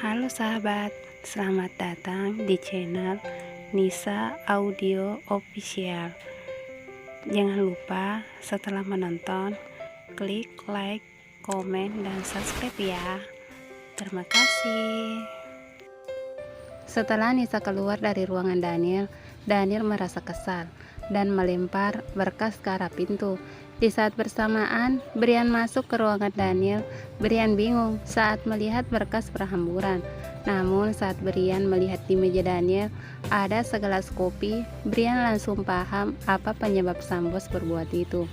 Halo sahabat, selamat datang di channel Nisa Audio Official. Jangan lupa setelah menonton, klik like, komen, dan subscribe ya. Terima kasih. Setelah Nisa keluar dari ruangan Daniel, Daniel merasa kesal dan melempar berkas ke arah pintu. Di saat bersamaan, Brian masuk ke ruangan Daniel. Brian bingung saat melihat berkas berhamburan. Namun saat Brian melihat di meja Daniel ada segelas kopi, Brian langsung paham apa penyebab sang bos berbuat itu.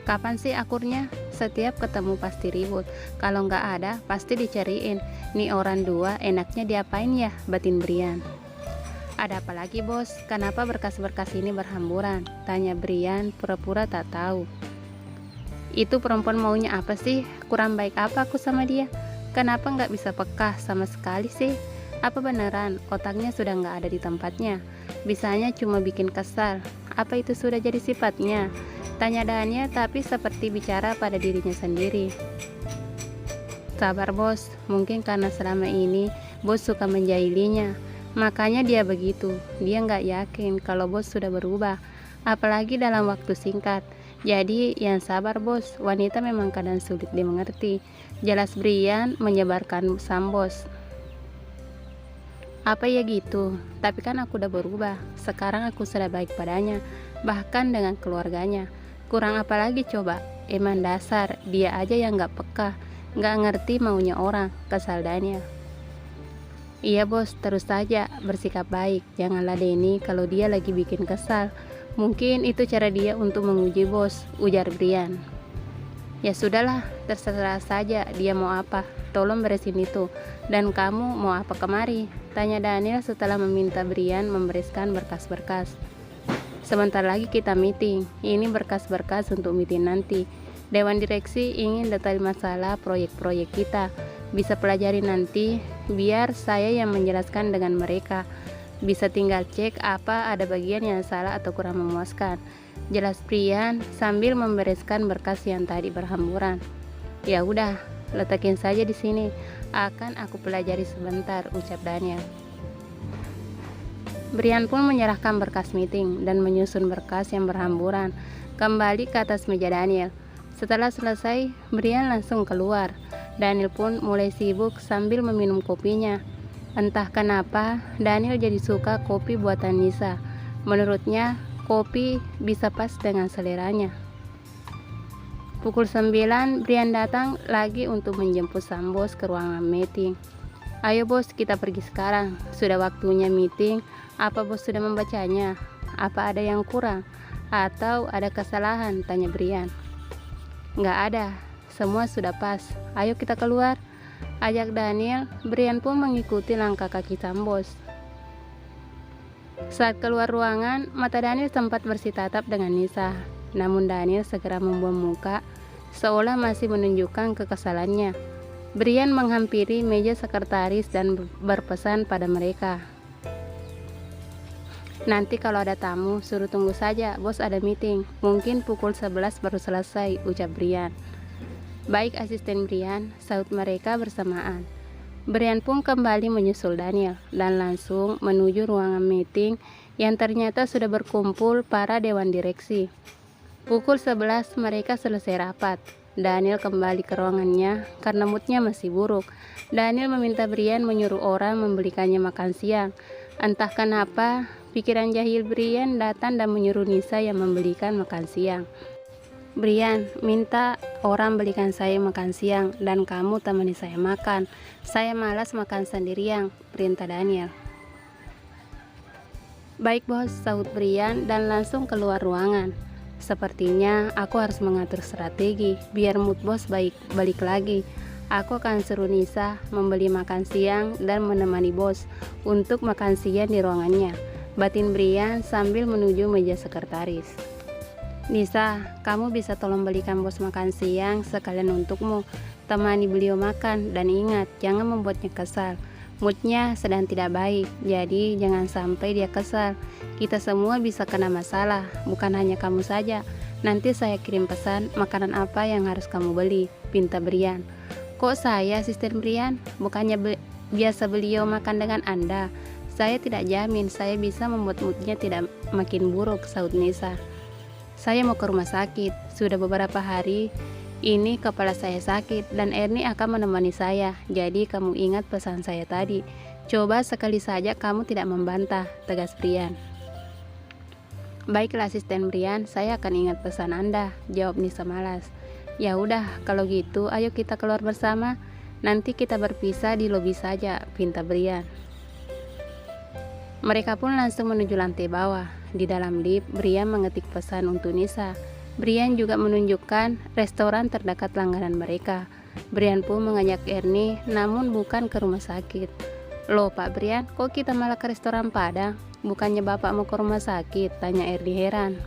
Kapan sih akurnya? Setiap ketemu pasti ribut. Kalau nggak ada, pasti dicariin. Nih orang dua enaknya diapain ya? Batin Brian. Ada apa lagi bos? Kenapa berkas-berkas ini berhamburan? Tanya Brian pura-pura tak tahu. Itu perempuan maunya apa sih? Kurang baik apa aku sama dia? Kenapa nggak bisa peka sama sekali sih? Apa beneran otaknya sudah nggak ada di tempatnya? Bisanya cuma bikin kesal. Apa itu sudah jadi sifatnya? Tanya Daniel tapi seperti bicara pada dirinya sendiri. Sabar bos, mungkin karena selama ini bos suka menjahilinya. Makanya dia begitu. Dia nggak yakin kalau bos sudah berubah, apalagi dalam waktu singkat. Jadi yang sabar bos, wanita memang kadang sulit dimengerti. Jelas Brian menyebarkan sang bos. Apa ya gitu? Tapi kan aku udah berubah. Sekarang aku sudah baik padanya, bahkan dengan keluarganya. Kurang apa lagi coba? Emang dasar dia aja yang nggak peka, nggak ngerti maunya orang. Kesal Daniel. Iya bos, terus saja bersikap baik. Jangan ladeni kalau dia lagi bikin kesal. Mungkin itu cara dia untuk menguji bos, ujar Brian. Ya sudahlah, terserah saja dia mau apa. Tolong beresin itu. Dan kamu mau apa kemari? Tanya Daniel setelah meminta Brian membereskan berkas-berkas. Sebentar lagi kita meeting. Ini berkas-berkas untuk meeting nanti. Dewan direksi ingin detail masalah proyek-proyek kita. Bisa pelajari nanti, biar saya yang menjelaskan dengan mereka. Bisa tinggal cek apa ada bagian yang salah atau kurang memuaskan. Jelas Brian sambil membereskan berkas yang tadi berhamburan. Ya udah, letakin saja di sini. Akan aku pelajari sebentar, ucap Daniel. Brian pun menyerahkan berkas meeting dan menyusun berkas yang berhamburan kembali ke atas meja Daniel. Setelah selesai, Brian langsung keluar. Daniel pun mulai sibuk sambil meminum kopinya. Entah kenapa, Daniel jadi suka kopi buatan Nisa. Menurutnya, kopi bisa pas dengan seleranya. Pukul 9, Brian datang lagi untuk menjemput sang bos ke ruangan meeting. Ayo bos, kita pergi sekarang. Sudah waktunya meeting. Apa bos sudah membacanya? Apa ada yang kurang? Atau ada kesalahan? Tanya Brian. Nggak ada. Semua sudah pas. Ayo kita keluar, ajak Daniel. Brian pun mengikuti langkah kaki sang bos. Saat keluar ruangan, mata Daniel sempat bersitatap dengan Nisa. Namun Daniel segera membuang muka, seolah masih menunjukkan kekesalannya. Brian menghampiri meja sekretaris dan berpesan pada mereka. Nanti kalau ada tamu, suruh tunggu saja, bos ada meeting. Mungkin pukul 11 baru selesai, ucap Brian. Baik asisten Brian, sahut mereka bersamaan. Brian pun kembali menyusul Daniel dan langsung menuju ruangan meeting yang ternyata sudah berkumpul para dewan direksi. Pukul 11 mereka selesai rapat. Daniel kembali ke ruangannya karena moodnya masih buruk. Daniel meminta Brian menyuruh orang membelikannya makan siang. Entah kenapa, pikiran jahil Brian datang dan menyuruh Nisa yang membelikan makan siang. Brian, minta orang belikan saya makan siang dan kamu temani saya makan. Saya malas makan sendirian, perintah Daniel. Baik bos, sahut Brian dan langsung keluar ruangan. Sepertinya aku harus mengatur strategi biar mood bos balik lagi. Aku akan suruh Nisa membeli makan siang dan menemani bos untuk makan siang di ruangannya, batin Brian sambil menuju meja sekretaris. Nisa, kamu bisa tolong belikan bos makan siang sekalian untukmu. Temani beliau makan dan ingat, jangan membuatnya kesal. Moodnya sedang tidak baik, jadi jangan sampai dia kesal. Kita semua bisa kena masalah, bukan hanya kamu saja. Nanti saya kirim pesan makanan apa yang harus kamu beli, pinta Brian. Kok saya, Asisten Brian? Bukannya biasa beliau makan dengan Anda? Saya tidak jamin saya bisa membuat moodnya tidak makin buruk, sahut Nisa. Saya mau ke rumah sakit. Sudah beberapa hari ini kepala saya sakit dan Ernie akan menemani saya. Jadi kamu ingat pesan saya tadi. Coba sekali saja kamu tidak membantah, tegas Brian. Baiklah Asisten Brian, saya akan ingat pesan Anda, jawab Nisa malas. Ya udah, kalau gitu ayo kita keluar bersama. Nanti kita berpisah di lobi saja, pinta Brian. Mereka pun langsung menuju lantai bawah. Di dalam lift, Brian mengetik pesan untuk Nisa. Brian juga menunjukkan restoran terdekat langganan mereka. Brian pun mengajak Ernie, namun bukan ke rumah sakit. Loh Pak Brian, kok kita malah ke restoran Padang? Bukannya Bapak mau ke rumah sakit? Tanya Ernie heran.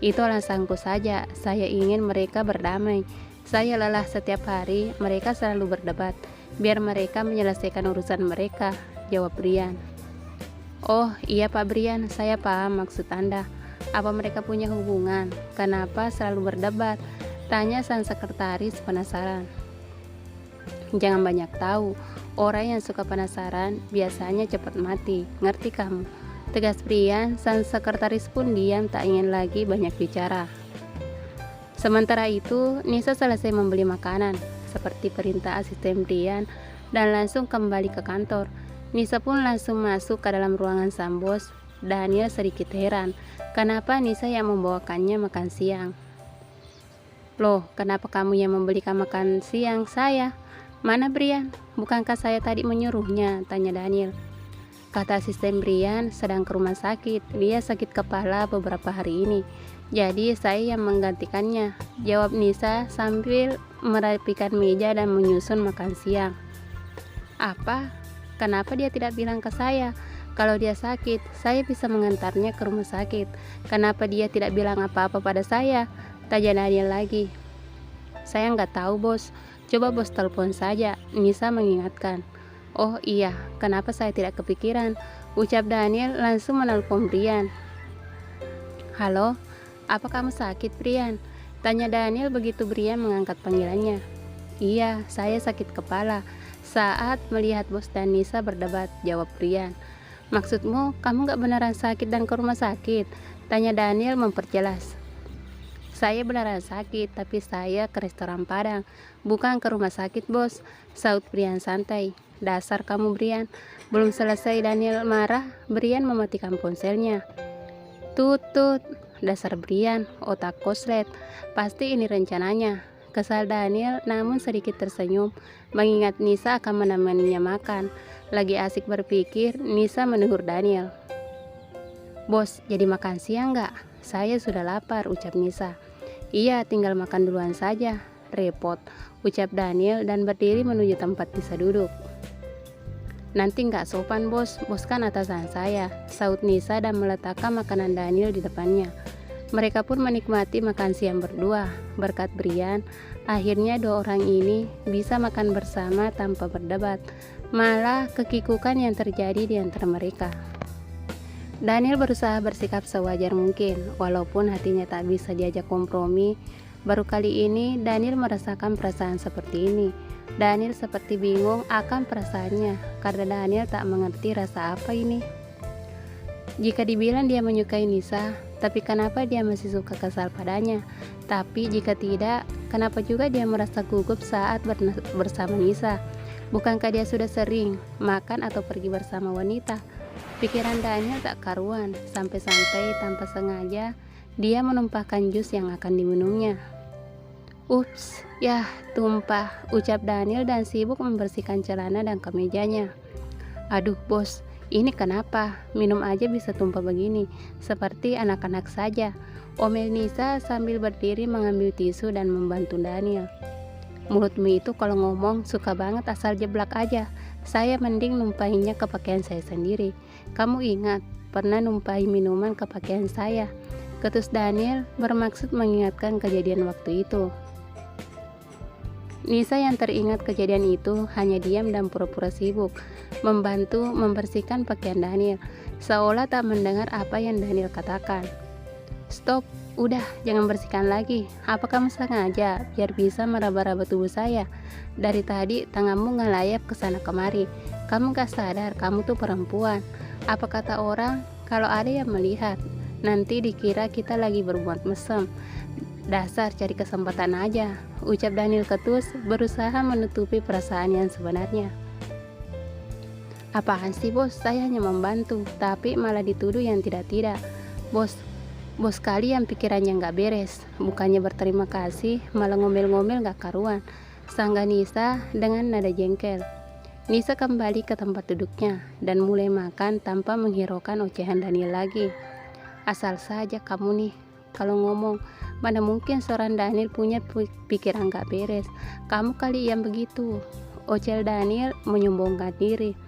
Itu alasanku saja, saya ingin mereka berdamai. Saya lelah setiap hari, mereka selalu berdebat. Biar mereka menyelesaikan urusan mereka, jawab Brian. Oh iya Pak Brian, saya paham maksud Anda. Apa mereka punya hubungan? Kenapa selalu berdebat? Tanya sang sekretaris penasaran. Jangan banyak tahu, orang yang suka penasaran biasanya cepat mati, ngerti kamu? Tegas Brian, sang sekretaris pun diam tak ingin lagi banyak bicara. Sementara itu, Nisa selesai membeli makanan, seperti perintah Asisten Brian, dan langsung kembali ke kantor. Nisa pun langsung masuk ke dalam ruangan sang bos. Daniel sedikit heran, kenapa Nisa yang membawakannya makan siang. Loh, kenapa kamu yang membelikan makan siang saya? Mana Brian? Bukankah saya tadi menyuruhnya? Tanya Daniel. Kata Asisten Brian sedang ke rumah sakit, dia sakit kepala beberapa hari ini. Jadi saya yang menggantikannya, jawab Nisa sambil merapikan meja dan menyusun makan siang. Apa? Kenapa dia tidak bilang ke saya? Kalau dia sakit, saya bisa mengantarnya ke rumah sakit. Kenapa dia tidak bilang apa-apa pada saya? Tanya Daniel lagi. Saya nggak tahu bos, coba bos telepon saja, Nisa mengingatkan. Oh iya, kenapa saya tidak kepikiran? Ucap Daniel langsung menelpon Brian. Halo, apa kamu sakit Brian? Tanya Daniel begitu Brian mengangkat panggilannya. Iya, saya sakit kepala saat melihat bos dan Nisa berdebat, jawab Brian. Maksudmu kamu gak beneran sakit dan ke rumah sakit? Tanya Daniel memperjelas. Saya beneran sakit, tapi saya ke restoran Padang, bukan ke rumah sakit bos, saut Brian santai. Dasar kamu Brian. Belum selesai Daniel marah, Brian mematikan ponselnya. Tutut, dasar Brian, otak koslet. Pasti ini rencananya. Kesal Daniel namun sedikit tersenyum, mengingat Nisa akan menemaninya makan. Lagi asik berpikir, Nisa menegur Daniel. Bos, jadi makan siang gak? Saya sudah lapar, ucap Nisa. Iya, tinggal makan duluan saja. Repot, ucap Daniel dan berdiri menuju tempat Nisa duduk. Nanti nggak sopan bos kan atasan saya, saut Nisa dan meletakkan makanan Daniel di depannya. Mereka pun menikmati makan siang berdua. Berkat Brian, akhirnya dua orang ini bisa makan bersama tanpa berdebat. Malah kekikukan yang terjadi di antara mereka. Daniel berusaha bersikap sewajar mungkin, walaupun hatinya tak bisa diajak kompromi. Baru kali ini Daniel merasakan perasaan seperti ini. Daniel seperti bingung akan perasaannya, karena Daniel tak mengerti rasa apa ini. Jika dibilang dia menyukai Nisa, tapi kenapa dia masih suka kesal padanya? Tapi jika tidak, kenapa juga dia merasa gugup saat bersama Nisa? Bukankah dia sudah sering makan atau pergi bersama wanita? Pikiran Daniel tak karuan, sampai-sampai tanpa sengaja dia menumpahkan jus yang akan diminumnya. Ups, yah tumpah, ucap Daniel dan sibuk membersihkan celana dan kemejanya. Aduh bos, ini kenapa? Minum aja bisa tumpah begini, seperti anak-anak saja, omel Nisa sambil berdiri mengambil tisu dan membantu Daniel. Mulutmu itu kalau ngomong suka banget asal jeblak aja. Saya mending numpahinya ke pakaian saya sendiri. Kamu ingat, pernah numpahi minuman ke pakaian saya? Ketus Daniel bermaksud mengingatkan kejadian waktu itu. Nisa yang teringat kejadian itu hanya diam dan pura-pura sibuk membantu membersihkan pakaian Daniel, seolah tak mendengar apa yang Daniel katakan. Stop, Udah, jangan bersihkan lagi. Apa kamu sengaja biar bisa meraba-raba tubuh saya? Dari tadi tanganmu ngelayap ke sana kemari. Kamu gak sadar kamu tuh perempuan. Apa kata orang kalau ada yang melihat? Nanti dikira kita lagi berbuat mesem. Dasar cari kesempatan aja, ucap Daniel ketus berusaha menutupi perasaan yang sebenarnya. Apaan sih bos, saya hanya membantu, tapi malah dituduh yang tidak-tidak. Bos kalian pikirannya nggak beres, bukannya berterima kasih, malah ngomel-ngomel nggak karuan, sangga Nisa dengan nada jengkel. Nisa kembali ke tempat duduknya dan mulai makan tanpa menghiraukan ocehan Daniel lagi. Asal saja kamu nih, kalau ngomong, mana mungkin seorang Daniel punya pikiran nggak beres. Kamu kali yang begitu, ocel Daniel menyombongkan diri.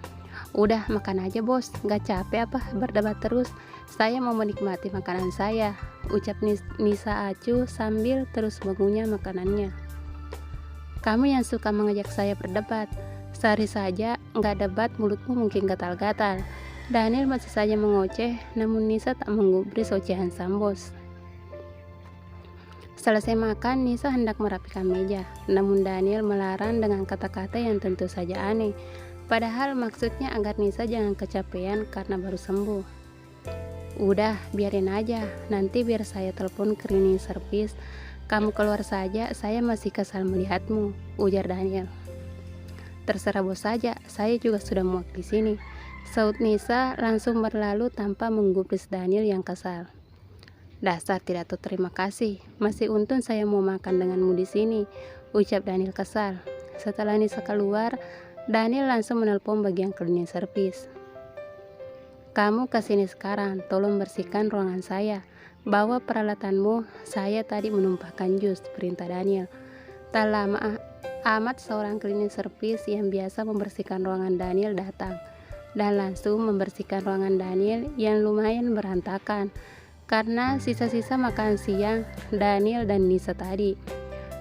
Udah makan aja bos, gak capek apa berdebat terus, saya mau menikmati makanan saya, ucap Nisa acuh sambil terus mengunyah makanannya. Kamu yang suka mengajak saya berdebat, sehari saja gak debat mulutmu mungkin gatal-gatal. Daniel masih saja mengoceh, namun Nisa tak menggubris ocehan sang bos. Selesai makan, Nisa hendak merapikan meja, namun Daniel melarang dengan kata-kata yang tentu saja aneh. Padahal maksudnya agar Nisa jangan kecapean karena baru sembuh. Udah, biarin aja, nanti biar saya telepon cleaning service. Kamu keluar saja, saya masih kesal melihatmu, ujar Daniel. Terserah bos saja, saya juga sudah muak di sini, saut Nisa langsung berlalu tanpa menggubris Daniel yang kesal. Dasar tidak tahu terima kasih, masih untung saya mau makan denganmu di sini, ucap Daniel kesal. Setelah Nisa keluar, Daniel langsung menelpon bagian cleaning service. Kamu kesini sekarang, tolong bersihkan ruangan saya. Bawa peralatanmu, saya tadi menumpahkan jus, perintah Daniel. Tak lama amat seorang cleaning service yang biasa membersihkan ruangan Daniel datang dan langsung membersihkan ruangan Daniel yang lumayan berantakan karena sisa-sisa makan siang Daniel dan Nisa tadi.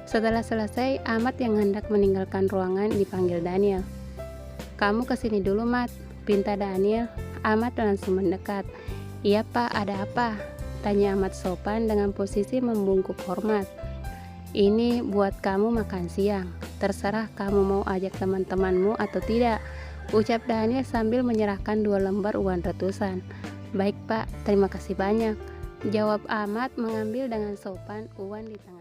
Setelah selesai, Ahmad yang hendak meninggalkan ruangan dipanggil Daniel. Kamu kesini dulu, Mat, pinta Daniel. Ahmad langsung mendekat. Iya pak, ada apa? Tanya Ahmad sopan dengan posisi membungkuk hormat. Ini buat kamu makan siang. Terserah kamu mau ajak teman-temanmu atau tidak, ucap Daniel sambil menyerahkan 2 lembar uang ratusan. Baik pak, terima kasih banyak, jawab Ahmad mengambil dengan sopan uang di tangan.